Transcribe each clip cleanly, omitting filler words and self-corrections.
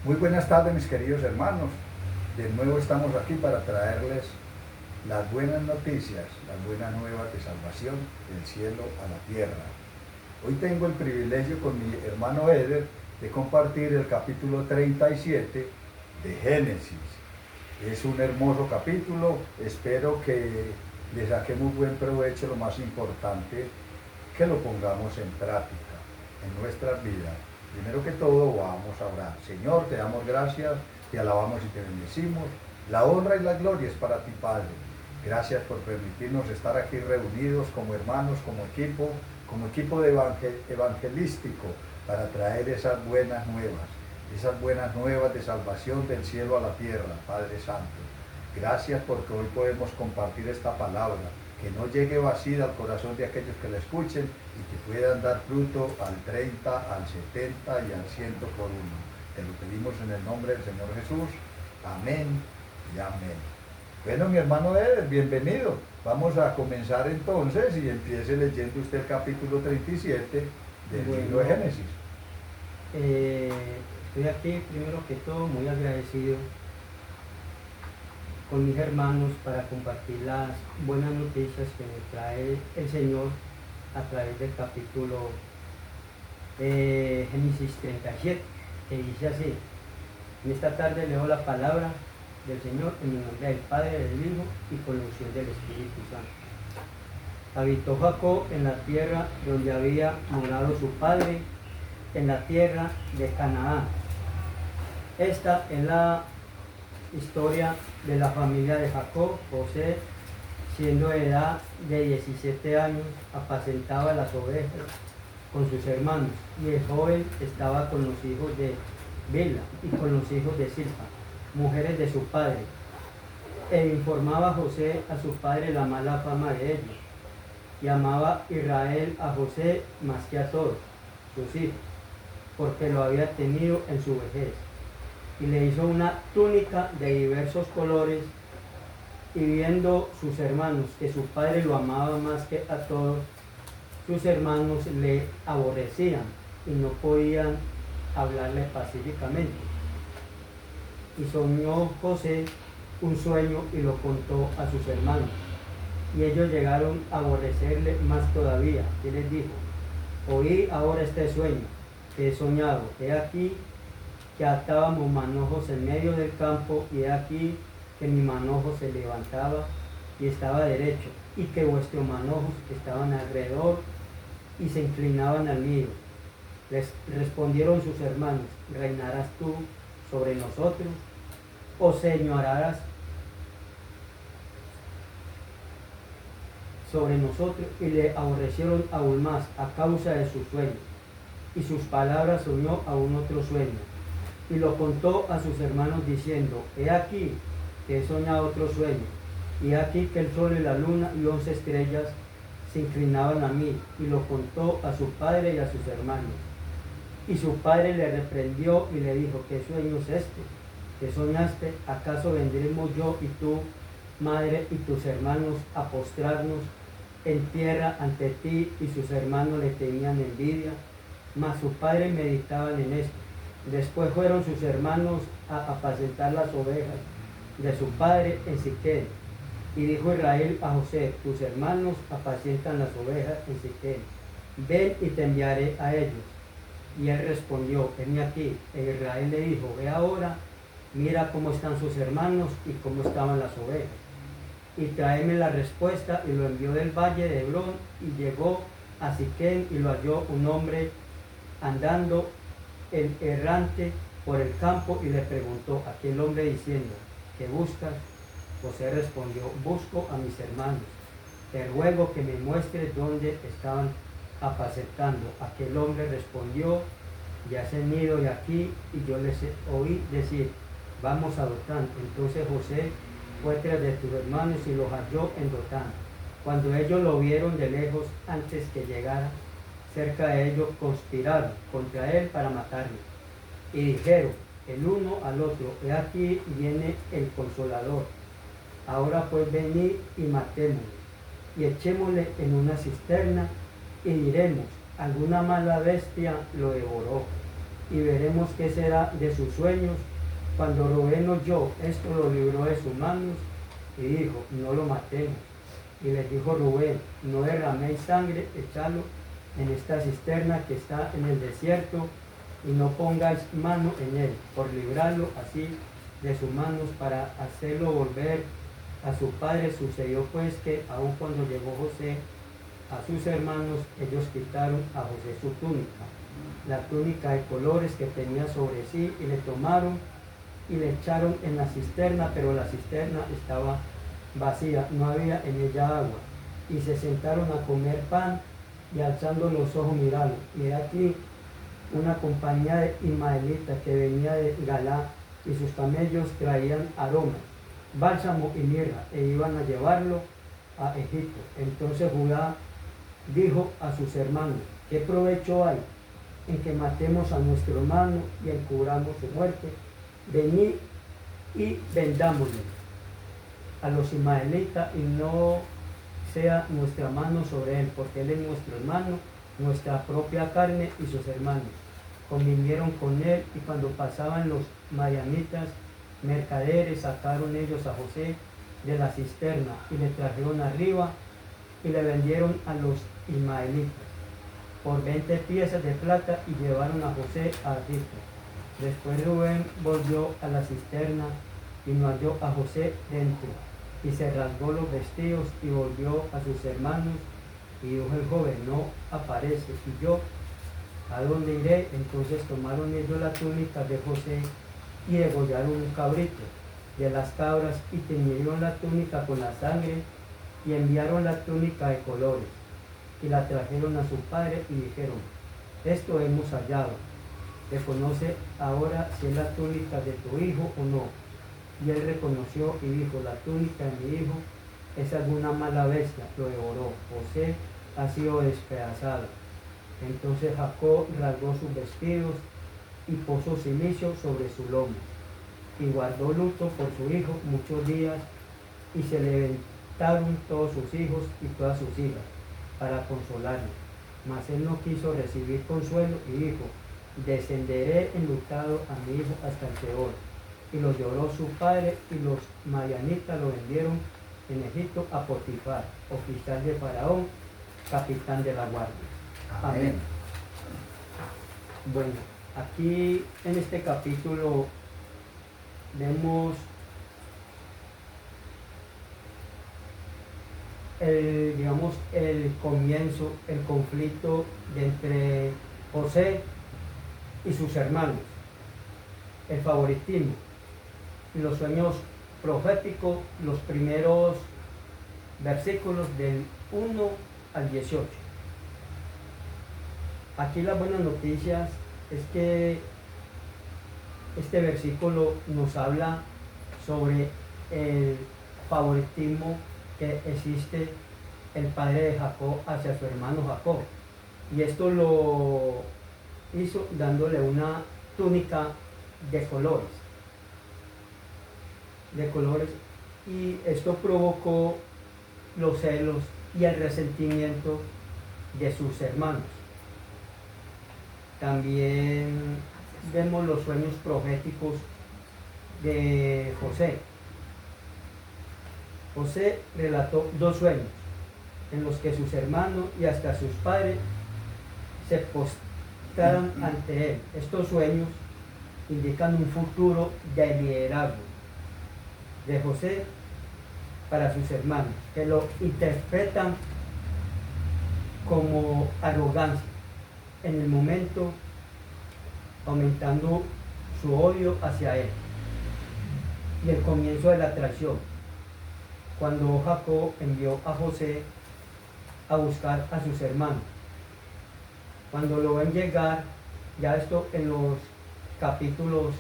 Muy buenas tardes, mis queridos hermanos. De nuevo estamos aquí para traerles las buenas noticias, las buenas nuevas de salvación del cielo a la tierra. Hoy tengo el privilegio con mi hermano Eder de compartir el capítulo 37 de Génesis. Es un hermoso capítulo, espero que le saquemos buen provecho. Lo más importante, que lo pongamos en práctica en nuestras vidas. Primero que todo vamos a orar. Señor, te damos gracias, te alabamos y te bendecimos. La honra y la gloria es para ti, Padre. Gracias por permitirnos estar aquí reunidos como hermanos, como equipo de evangelístico, para traer esas buenas nuevas de salvación del cielo a la tierra, Padre Santo. Gracias porque hoy podemos compartir esta palabra, que no llegue vacía al corazón de aquellos que la escuchen y que puedan dar fruto al 30, al 70 y al 100 por uno. Te lo pedimos en el nombre del Señor Jesús. Amén y amén. Bueno, mi hermano Eder, bienvenido. Vamos a comenzar entonces y empiece leyendo usted el capítulo 37 del libro de Génesis. Estoy aquí primero que todo muy agradecido con mis hermanos para compartir las buenas noticias que me trae el Señor a través del capítulo Génesis 37, que dice así: en esta tarde leo la palabra del Señor en el nombre del Padre, del Hijo y con la unción del Espíritu Santo. Habitó Jacob en la tierra donde había morado su padre, en la tierra de Canaán. Esta es la historia de la familia de Jacob. José, siendo de edad de 17 años, apacentaba las ovejas con sus hermanos, y el joven estaba con los hijos de Bilha y con los hijos de Silpa, mujeres de su padre. E informaba José a su padre la mala fama de ellos. Y amaba Israel a José más que a todos sus hijos, porque lo había tenido en su vejez. Y le hizo una túnica de diversos colores, y viendo sus hermanos que su padre lo amaba más que a todos, sus hermanos le aborrecían y no podían hablarle pacíficamente. Y soñó José un sueño y lo contó a sus hermanos, y ellos llegaron a aborrecerle más todavía. Y les dijo: oí ahora este sueño que he soñado. He aquí que atábamos manojos en medio del campo, y he aquí que mi manojo se levantaba y estaba derecho, y que vuestros manojos estaban alrededor y se inclinaban al mío. Les respondieron sus hermanos: ¿reinarás tú sobre nosotros, o señorarás sobre nosotros? Y le aborrecieron aún más a causa de su sueño. Y sus palabras soñó aún otro sueño, y lo contó a sus hermanos diciendo: he aquí que he soñado otro sueño, y he aquí que el sol y la luna y 11 estrellas se inclinaban a mí. Y lo contó a su padre y a sus hermanos. Y su padre le reprendió y le dijo: ¿qué sueño es este que soñaste? ¿Acaso vendremos yo y tu madre y tus hermanos a postrarnos en tierra ante ti? Y sus hermanos le tenían envidia, mas su padre meditaba en esto. Después fueron sus hermanos a apacentar las ovejas de su padre en Siquem. Y dijo Israel a José: tus hermanos apacientan las ovejas en Siquem, ven y te enviaré a ellos. Y él respondió: heme aquí. E Israel le dijo: ve ahora, mira cómo están sus hermanos y cómo estaban las ovejas, y tráeme la respuesta. Y lo envió del valle de Hebrón, y llegó a Siquem, y lo halló un hombre andando errante por el campo, y le preguntó a aquel hombre diciendo: ¿qué buscas? José respondió: busco a mis hermanos, te ruego que me muestres dónde estaban apacentando. Aquel hombre respondió: ya se han ido de aquí, y yo les oí decir: vamos a Dotán. Entonces José fue tras de tus hermanos y los halló en Dotán. Cuando ellos lo vieron de lejos, antes que llegara cerca de ellos, conspiraron contra él para matarle. Y dijeron el uno al otro: he aquí viene el Consolador. Ahora pues venid y matémosle, y echémosle en una cisterna, y diremos: alguna mala bestia lo devoró. y veremos qué será de sus sueños. Cuando Rubén oyó esto, lo libró de sus manos y dijo, no lo matemos. Y les dijo Rubén, no derraméis sangre, echadlo en esta cisterna que está en el desierto, y no pongáis mano en él, por librarlo así de sus manos, para hacerlo volver a su padre. Sucedió pues que aun cuando llegó José a sus hermanos, ellos quitaron a José su túnica, la túnica de colores que tenía sobre sí, y le tomaron y le echaron en la cisterna, pero la cisterna estaba vacía, no había en ella agua. Y se sentaron a comer pan, y alzando los ojos miraron, y he aquí una compañía de ismaelitas que venía de Galá, y sus camellos traían aromas, bálsamo y mirra, e iban a llevarlo a Egipto. Entonces Judá dijo a sus hermanos, ¿qué provecho hay en que matemos a nuestro hermano y encubramos su muerte? Venid y vendámosle a los ismaelitas, y no sea nuestra mano sobre él, porque él es nuestro hermano, nuestra propia carne. Y sus hermanos convinieron con él, y cuando pasaban los madianitas mercaderes, sacaron ellos a José de la cisterna y le trajeron arriba y le vendieron a los ismaelitas por 20 piezas de plata, y llevaron a José a Egipto. Después Rubén volvió a la cisterna y no halló a José dentro, y se rasgó los vestidos y volvió a sus hermanos, y dijo el joven, no aparece, y yo, ¿a dónde iré? Entonces tomaron ellos la túnica de José y degollaron un cabrito de las cabras, y teñieron la túnica con la sangre, y enviaron la túnica de colores, y la trajeron a su padre, y dijeron, esto hemos hallado, reconoce ahora si es la túnica de tu hijo o no. Y él reconoció y dijo, la túnica de mi hijo es alguna mala bestia, lo devoró, José ha sido despedazado. Entonces Jacob rasgó sus vestidos y puso cilicio sobre su lomo, y guardó luto por su hijo muchos días, y se levantaron todos sus hijos y todas sus hijas para consolarlo. Mas él no quiso recibir consuelo, y dijo, descenderé enlutado a mi hijo hasta el Seol. Y lo lloró su padre, y los madianitas lo vendieron en Egipto a Potifar, oficial de Faraón, capitán de la guardia. Amén. Bueno, aquí en este capítulo vemos el comienzo, el conflicto entre José y sus hermanos, el favoritismo, los sueños proféticos, los primeros versículos del 1 al 18. Aquí las buenas noticias es que este versículo nos habla sobre el favoritismo que existe el padre de Jacob hacia su hermano Jacob. Y esto lo hizo dándole una túnica de colores. Y esto provocó los celos y el resentimiento de sus hermanos. También vemos los sueños proféticos de José. José relató 2 sueños en los que sus hermanos y hasta sus padres se postraron ante él. Estos sueños indican un futuro de liderazgo de José para sus hermanos, que lo interpretan como arrogancia en el momento, aumentando su odio hacia él, y el comienzo de la traición, cuando Jacob envió a José a buscar a sus hermanos. Cuando lo ven llegar, ya esto en los capítulos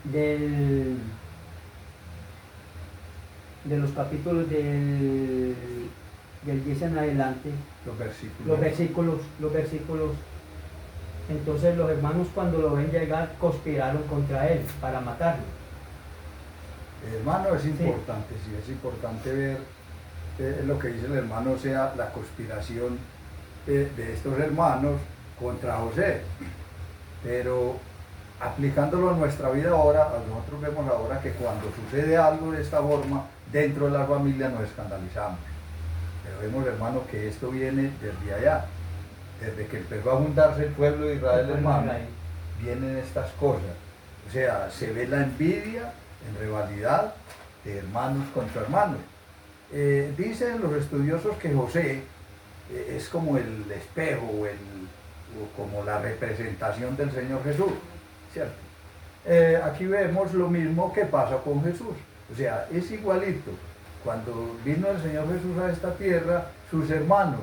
del 10 en adelante, los versículos, entonces los hermanos, cuando lo ven llegar, conspiraron contra él para matarlo. Hermano, es importante, sí, es importante ver lo que dice el hermano, o sea, la conspiración de estos hermanos contra José. Pero aplicándolo a nuestra vida ahora, nosotros vemos ahora que cuando sucede algo de esta forma, dentro de la familia nos escandalizamos. Pero vemos, hermano, que esto viene desde allá, desde que empezó a fundarse el pueblo de Israel, hermano, vienen estas cosas. O sea, se ve la envidia en rivalidad de hermanos contra hermanos. Dicen los estudiosos que José es como el espejo o como la representación del Señor Jesús, ¿cierto? Aquí vemos lo mismo que pasa con Jesús, o sea, es igualito. Cuando vino el Señor Jesús a esta tierra, sus hermanos,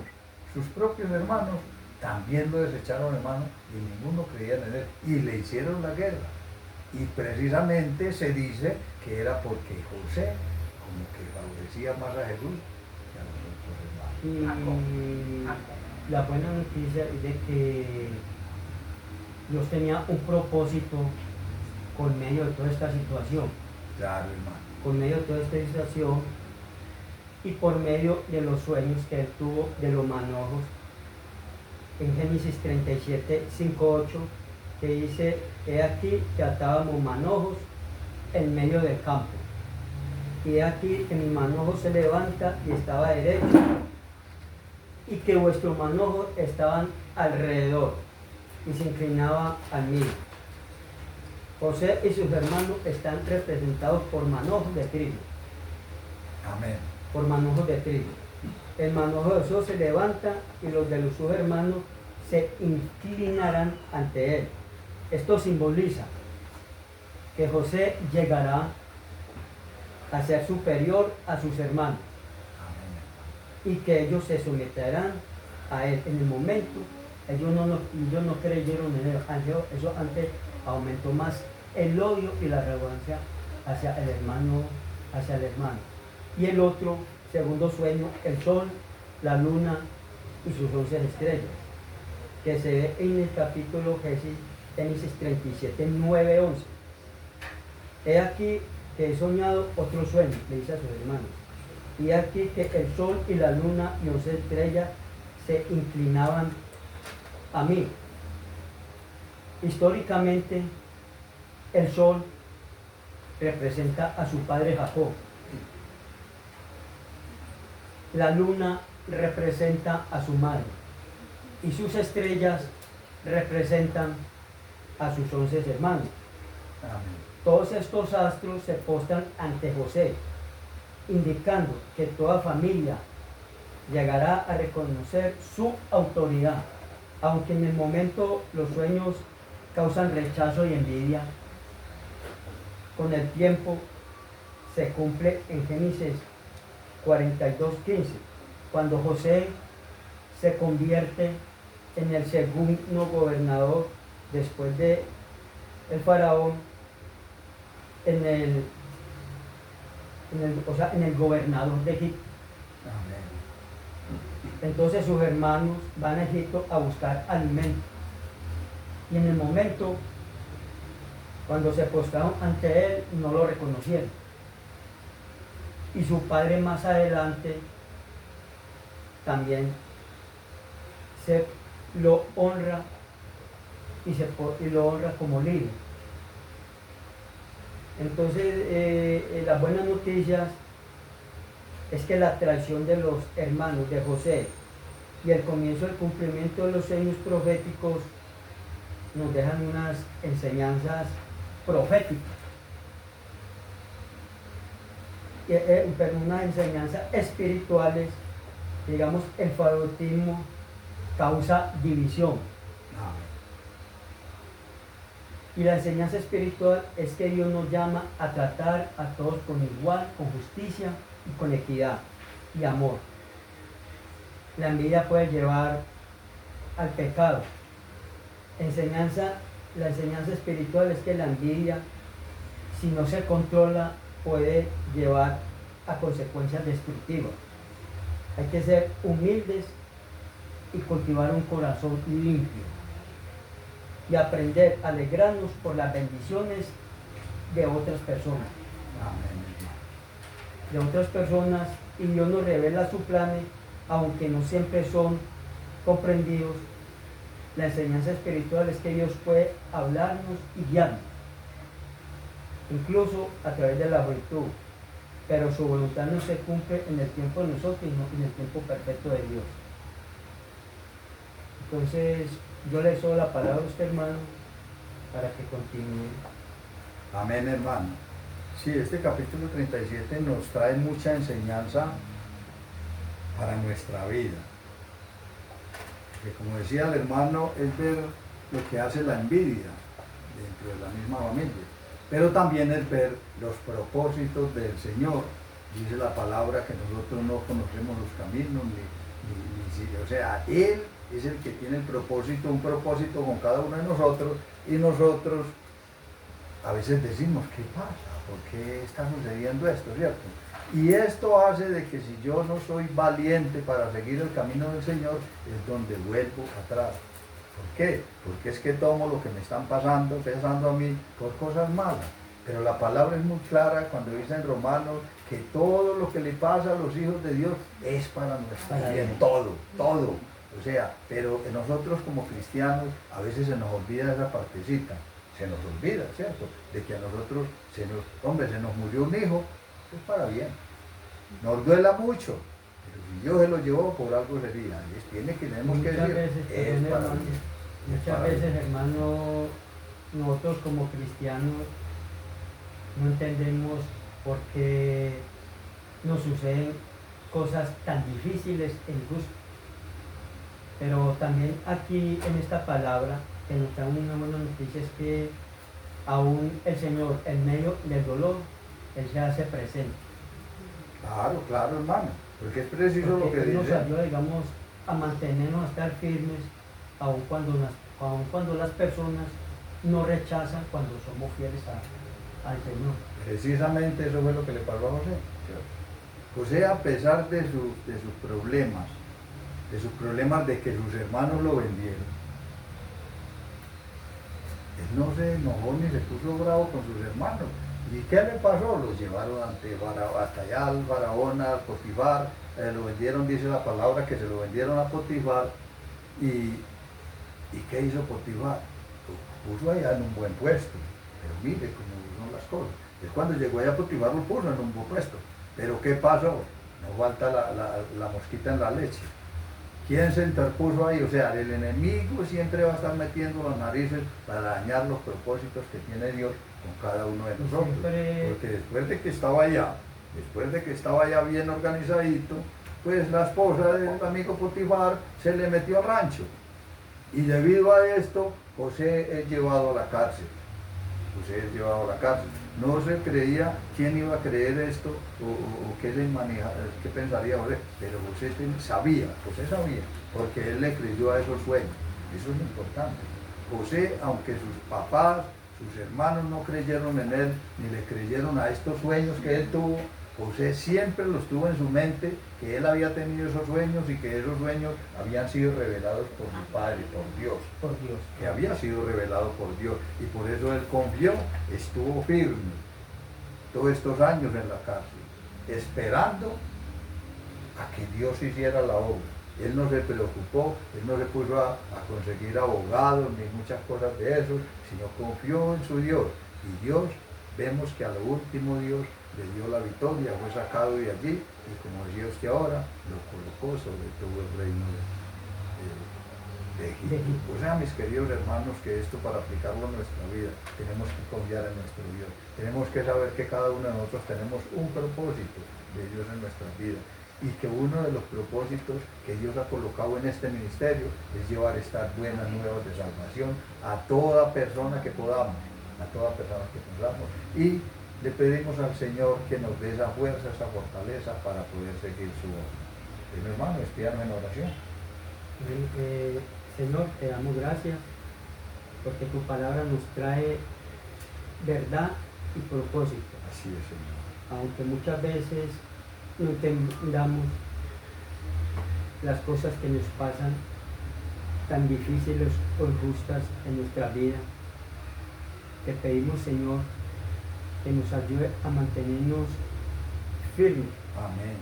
sus propios hermanos, también lo desecharon, hermano, y ninguno creía en él, y le hicieron la guerra. Y precisamente se dice que era porque José como que favorecía más a Jesús que a los otros hermanos. Y la buena noticia es de que Dios tenía un propósito con medio de toda esta situación. Claro, hermano. Con medio de toda esta situación y por medio de los sueños que él tuvo de los manojos. En Génesis 37, 5, 8, que dice: he aquí que atábamos manojos en medio del campo. Y he aquí que mi manojo se levanta y estaba derecho, y que vuestros manojos estaban alrededor y se inclinaban al mío. José y sus hermanos están representados por manojos de trigo. Amén. Por manojos de trigo. El manojo de José se levanta y los de sus hermanos se inclinarán ante él. Esto simboliza que José llegará a ser superior a sus hermanos. Amén. Y que ellos se someterán a él. En el momento, ellos no creyeron en él. Eso antes aumentó más el odio y la arrogancia hacia el hermano. Y el otro, segundo sueño, el sol, la luna y sus 11 estrellas, que se ve en el capítulo Génesis 37, 9, 11. He aquí que he soñado otro sueño, le dice a sus hermanos. Y aquí que el sol y la luna y 11 estrellas se inclinaban a mí. Históricamente, el sol representa a su padre Jacob. La luna representa a su madre. Y sus estrellas representan a sus 11 hermanos. Amén. Todos estos astros se postran ante José, indicando que toda familia llegará a reconocer su autoridad. Aunque en el momento los sueños causan rechazo y envidia, con el tiempo se cumple en Génesis 42:15, cuando José se convierte en el segundo gobernador después de el faraón, en el gobernador de Egipto. Amén. Entonces sus hermanos van a Egipto a buscar alimento. Y en el momento, cuando se postraron ante él, no lo reconocieron. Y su padre más adelante también se lo honra y lo honra como líder. Entonces, las buenas noticias es que la traición de los hermanos de José y el comienzo del cumplimiento de los sueños proféticos nos dejan unas enseñanzas proféticas, pero unas enseñanzas espirituales. Digamos, el favoritismo causa división. Y la enseñanza espiritual es que Dios nos llama a tratar a todos con igual, con justicia y con equidad y amor. La envidia puede llevar al pecado. La enseñanza espiritual es que la envidia, si no se controla, puede llevar a consecuencias destructivas. Hay que ser humildes y cultivar un corazón limpio y aprender a alegrarnos por las bendiciones de otras personas. De otras personas, y Dios nos revela sus planes, aunque no siempre son comprendidos La enseñanza espiritual es que Dios puede hablarnos y guiarnos, incluso a través de la juventud, pero su voluntad no se cumple en el tiempo de nosotros, sino en el tiempo perfecto de Dios. Entonces, yo le doy la palabra a usted, hermano, para que continúe. Amén, hermano. Sí, este capítulo 37 nos trae mucha enseñanza para nuestra vida. Que como decía el hermano, es ver lo que hace la envidia dentro de la misma familia. Pero también es ver los propósitos del Señor. Dice la palabra que nosotros no conocemos los caminos, o sea, Él es el que tiene el propósito, un propósito con cada uno de nosotros, y nosotros a veces decimos, ¿qué pasa? ¿Por qué está sucediendo esto? ¿Cierto? Y esto hace de que si yo no soy valiente para seguir el camino del Señor, es donde vuelvo atrás. ¿Por qué? Porque es que tomo lo que me están pasando a mí por cosas malas. Pero la palabra es muy clara cuando dice en Romanos que todo lo que le pasa a los hijos de Dios es para nuestro bien. Todo. O sea, pero nosotros como cristianos a veces se nos olvida esa partecita. Se nos olvida, ¿cierto? De que a nosotros se nos murió un hijo, es para bien. Nos duela mucho, pero si Dios se lo llevó, por algo sería. Tenemos que decir, es para bien. Muchas veces, hermano, nosotros como cristianos no entendemos por qué nos suceden cosas tan difíciles e injustas. Pero también aquí en esta palabra que nos da una buena noticia es que aún el Señor, en medio del dolor, Él se hace presente. Claro, hermano, porque es preciso lo que Él nos dice. ayuda, digamos, a mantenernos, a estar firmes, aun cuando las personas nos rechazan, cuando somos fieles al Señor. Precisamente eso fue lo que le pasó a José. José, a pesar de sus problemas, de que sus hermanos lo vendieron, él no se enojó ni se puso bravo con sus hermanos. ¿Y qué le pasó? Los llevaron hasta allá al faraón, al Potifar, lo vendieron, dice la palabra, que se lo vendieron a Potifar. ¿Y qué hizo Potifar? Lo puso allá en un buen puesto, pero mire cómo son las cosas. Es cuando llegó allá Potifar lo puso en un buen puesto. Pero ¿qué pasó? No falta la mosquita en la leche. ¿Quién se interpuso ahí? O sea, el enemigo siempre va a estar metiendo las narices para dañar los propósitos que tiene Dios con cada uno de nosotros. Porque después de que estaba ya bien organizadito, pues la esposa del amigo Potifar se le metió al rancho. Y debido a esto, José es llevado a la cárcel. No se creía quién iba a creer esto o qué pensaría José, pero José sabía, porque él le creyó a esos sueños. Eso es lo importante. José, aunque sus papás, sus hermanos no creyeron en él, ni le creyeron a estos sueños que él tuvo, José siempre los tuvo en su mente, que él había tenido esos sueños y que esos sueños habían sido revelados por su Padre, por Dios. Que había sido revelado por Dios. Y por eso él confió, estuvo firme todos estos años en la cárcel, esperando a que Dios hiciera la obra. Él no se preocupó, él no se puso a conseguir abogados ni muchas cosas de eso, sino confió en su Dios. Y Dios, vemos que a lo último Dios le dio la victoria, fue sacado de allí y como decía usted ahora, lo colocó sobre todo el reino de Egipto. O sea, mis queridos hermanos, que esto para aplicarlo a nuestra vida, tenemos que confiar en nuestro Dios. Tenemos que saber que cada uno de nosotros tenemos un propósito de Dios en nuestra vida y que uno de los propósitos que Dios ha colocado en este ministerio es llevar estas buenas nuevas de salvación a toda persona que podamos, y le pedimos al Señor que nos dé esa fuerza, esa fortaleza para poder seguir su obra. Mi hermano, espíranos en oración. Señor, te damos gracias porque tu palabra nos trae verdad y propósito. Así es, Señor. Aunque muchas veces no entendamos las cosas que nos pasan tan difíciles o injustas en nuestra vida, te pedimos, Señor, que nos ayude a mantenernos firmes. Amén.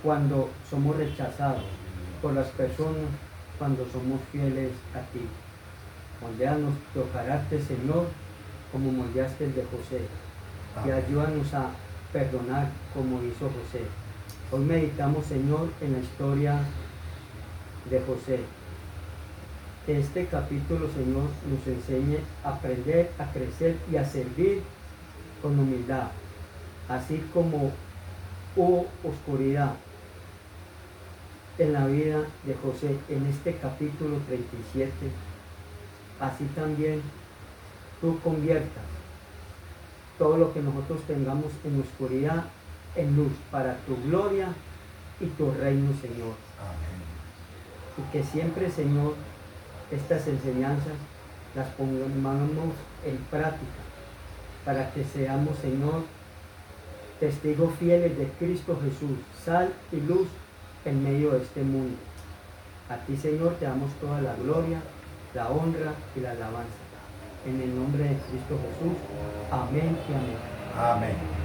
Cuando somos rechazados por las personas, cuando somos fieles a ti. Moldéanos tu carácter, Señor, como moldeaste el de José. Y Amén. ayúdanos a perdonar como hizo José. Hoy meditamos, Señor, en la historia de José. Que este capítulo, Señor, nos enseñe a aprender, a crecer y a servir con humildad. Así como hubo oscuridad en la vida de José en este capítulo 37, así también tú conviertas todo lo que nosotros tengamos en oscuridad en luz para tu gloria y tu reino, Señor. Amén. Y que siempre, Señor, estas enseñanzas las pongamos en práctica para que seamos, Señor, testigos fieles de Cristo Jesús, sal y luz en medio de este mundo. A ti, Señor, te damos toda la gloria, la honra y la alabanza. En el nombre de Cristo Jesús. Amén y amén. Amén.